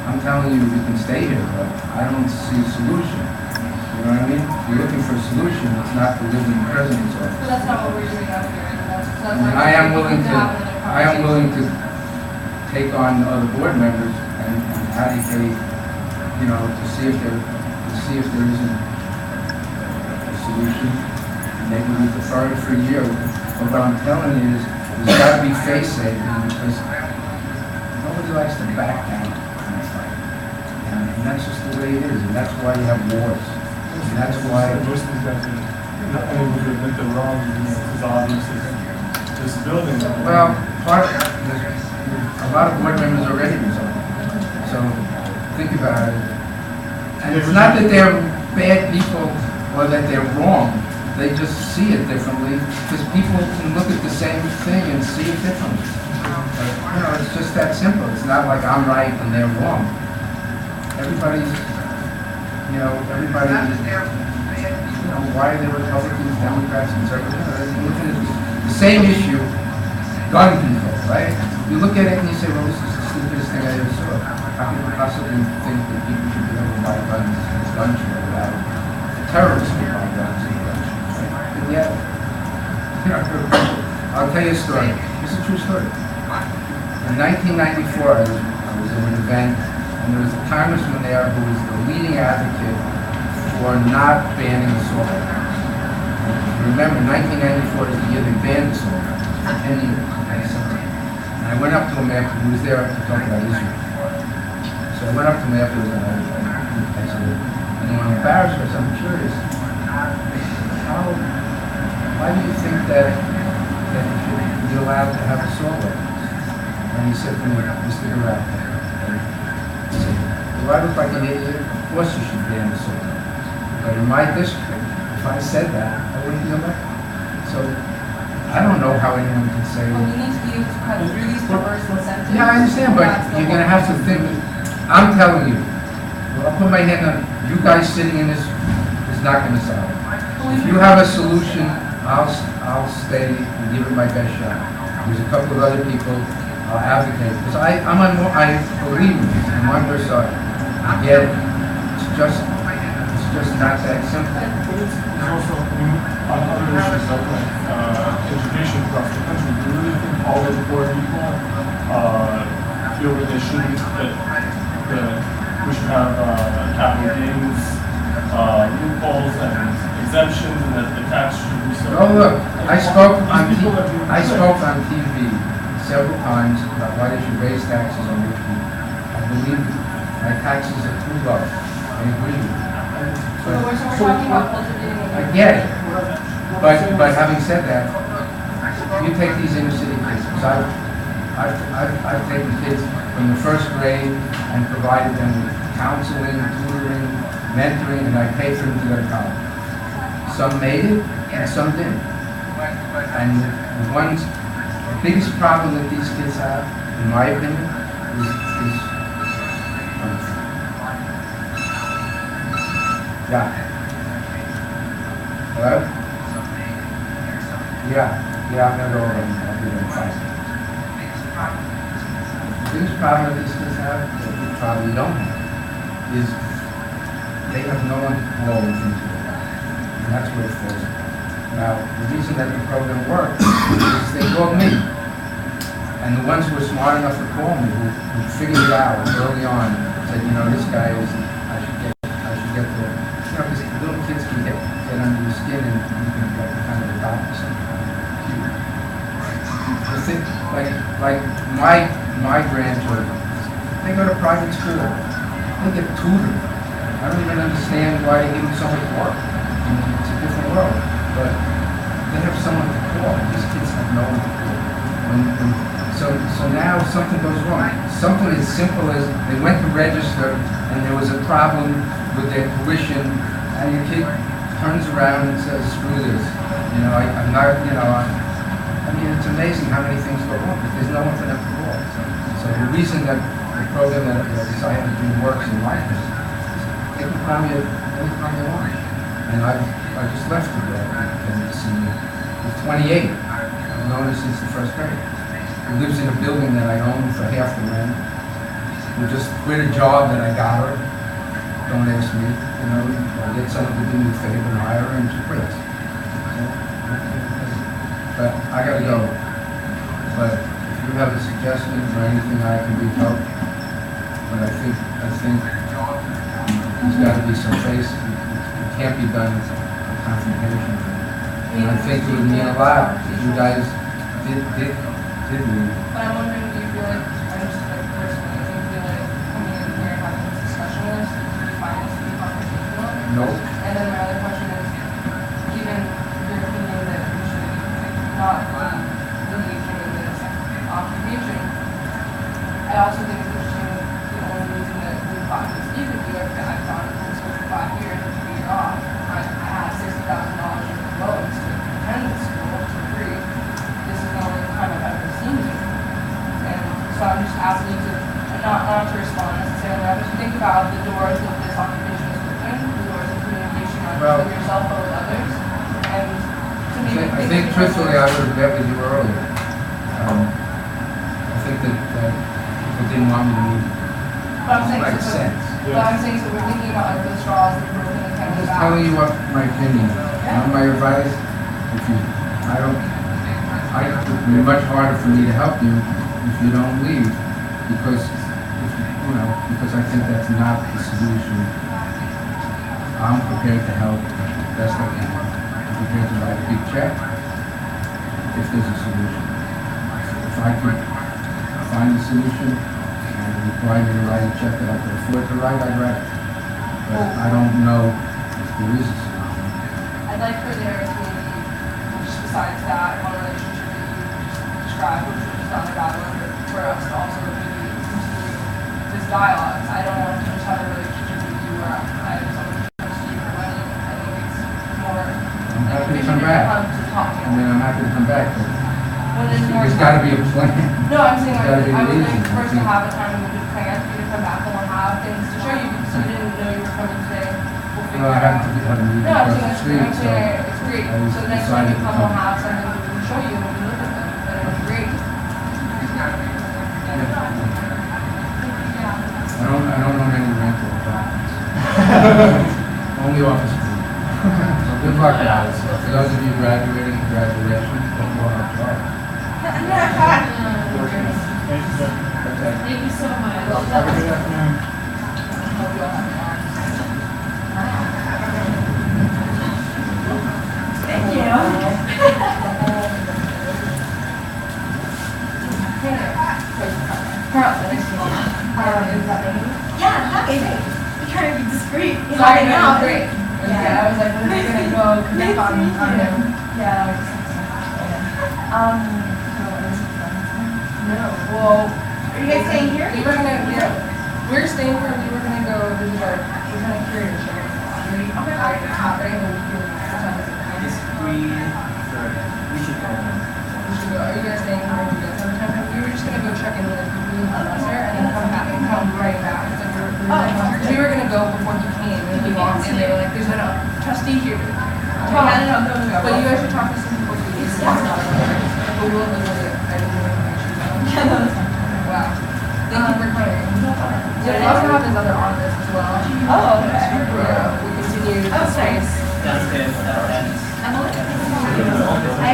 I'm telling you, you can stay here, but I don't see a solution. You know what I mean? If you're looking for a solution, it's not to live in the president's So office. that's not what we're doing out here, and that's I mean, not. I am willing to take on other board members and advocate, to see if there isn't a solution. Maybe we defer it for a year. But what I'm telling you is, there's got to be face saving because nobody likes to back down in a fight. And that's just the way it is, and that's why you have wars. And that's why. Most of these guys are not able to admit they're wrong, as obvious as this building. Well, a lot of board members already resigned. So think about it. And it's not that they're bad people or that they're wrong. They just see it differently because people can look at the same thing and see it differently. But, it's just that simple. It's not like I'm right and they're wrong. Everybody's, why are they Republicans, Democrats, conservatives? You look at the same issue, gun control, right? You look at it and you say, well, this is the stupidest thing I ever saw. How can you possibly think that people should be able to buy guns in this gun show without terrorists can buy guns in the gun show? And yet, I'll tell you a story. This is a true story. In 1994, I was at an event, and there was a congressman there who was the leading advocate for not banning assault weapons. Remember, 1994 is the year they banned assault weapons for 10 years. And I went up to him after, he was there to talk about Israel. So I went up to him afterwards, and I said, I don't want to embarrass you, so I'm curious. Why do you think that you should be allowed to have assault weapons? And he said to me, Mr. Gural, he said, do I look like an idiot? Of course you should ban assault weapons. But in my district, if I said that, I wouldn't be elected. So I don't know how anyone can say. But we need to be able to cut through these perverse incentives. Yeah, I understand, but That's the you're gonna whole have to think, I'm telling you, I'll put my hand on, you guys sitting in this is not gonna solve it. If you have a solution, I'll stay and give it my best shot. There's a couple of other people, I'll advocate, because I believe me, I'm on your side. I get it, it's just not that simple. But it's also, I mean, on other issues like education across the country, do you really think all of the poor people feel that they shouldn't, that we should have capital gains loopholes and exemptions, and that the tax should be so? Oh, look, I spoke on These people are being TV several times about why they should raise taxes on rich people. I believe my taxes are too low. I agree with you. So we're talking about cultivating. I get it. But having said that, you take these inner city kids, because I've taken kids from the first grade and provided them with counseling, tutoring, mentoring, and I paid for them to go to college. Some made it and some didn't. And the biggest problem that these kids have, in my opinion, is yeah. Hello? Yeah, I'm gonna go over and I'll do them fast. The biggest problem that these kids have, that we probably don't have, is they have no one to call when things go wrong. And that's where it falls apart. Now, the reason that the program worked is they called me. And the ones who were smart enough to call me, who figured it out early on, said, you know, this guy is, I should get the, you know, because little kids can get under your skin and you can get kind of adopt something. The thing, like my grandchildren, they go to private school, they get tutored. I don't even understand why they give them so much work. I mean, it's a different world, but they have someone to call. These kids have no one to call. So now something goes wrong. Something as simple as they went to register and there was a problem with their tuition, and your kid turns around and says, "Screw this." You know, I'm not. You know, I mean, it's amazing how many things go wrong, but there's no one for them to call. So the reason that the program that I decided to do works in life is they can call me anytime they want. And I just left it there. And he's 28. I've known her since the first grade. He lives in a building that I own for half the rent. We just quit a job that I got her. Don't ask me. You know, I get someone to do me a favor and hire her, and she quits. But I gotta go. But if you have a suggestion or anything I can do, help. But I think there's got to be some face. It can't be done with a confrontation. And I think it would mean a lot if you guys did leave. But I'm wondering, do you feel like, I just like personally, do you feel like coming in here and having this discussion with us, do you find this to be confrontational? Nope. And then my other question is, given your opinion that we should not engage in this occupation, I also think it's interesting that the only reason that we've gotten to speak with you, and I've gone to school for 5 years and 3 years off, I have $60,000 in loans to attend the school for free. This is the only time I've ever seen you. And so I'm just asking you to, not to respond necessarily, but to think about the doors that this occupation is opening, the doors of communication, not just with yourself, but with others. And to maybe I think truthfully, I would have met with you earlier. I think that people didn't want me to meet. But I'm saying, Makes sense. But I'm saying, so we're thinking about like the straws that broken and I'm kind of just back. telling you what my opinion is. And my advice, it would be much harder for me to help you if you don't leave, because I think that's not the solution. I'm prepared to help best I can. I'm prepared to write a big check if there's a solution. If I could find a solution and it required me to write a check that I could afford to write, I'd write it. But I don't know if there is a solution. I'd like for there to be, just besides that, one relationship that you just described, which was not a bad one, but for us to also maybe continue this dialogue. I don't want to just have a relationship with you where I have someone who comes to you for money. I think it's more. I'm happy to appreciate come if you back. come to talk. I mean, I'm happy to come back, but When there's more there's time. gotta be a plan. No, I'm saying Gotta be I would reason. like first to have a time when we could plan for you to come back and we'll have things to show you because you didn't know you were coming today. We'll figure Well, I it out. have to have a meeting No, I'm across saying the street, it's so. great. I just So next time decided you to come, come. we'll have something we can show you and we can look at them. And it'll be great. I don't own any rental apartments. Only office food. So good luck, guys. For those of you graduating, congratulations. Hope you all have jobs. Okay. Thank you so much. Have a good afternoon. Hope you all have fun. Thank you. Yeah, happy. You're trying to be discreet. Sorry, no, great. Yeah. I was like, when are you gonna go connect on him? Yeah. No, well. Are you guys staying here? We were staying here, we were gonna go visit our, we're gonna curator show. Like, it's happening, and we can pretend it's I guess we should go. we should go. Are you guys staying here? You guys have time? We were just gonna go check in with the people who met us there and then come back and come right back. It's like because we were gonna go before he came and he walked in, they were like, there's a trustee here. No. But you guys should talk to some people who use it. But we will visit it. I didn't know actually. Wow. Thank you for coming. Yeah, we also have his other office as well. Oh, okay. Yeah, we continue the space. That's good. That's I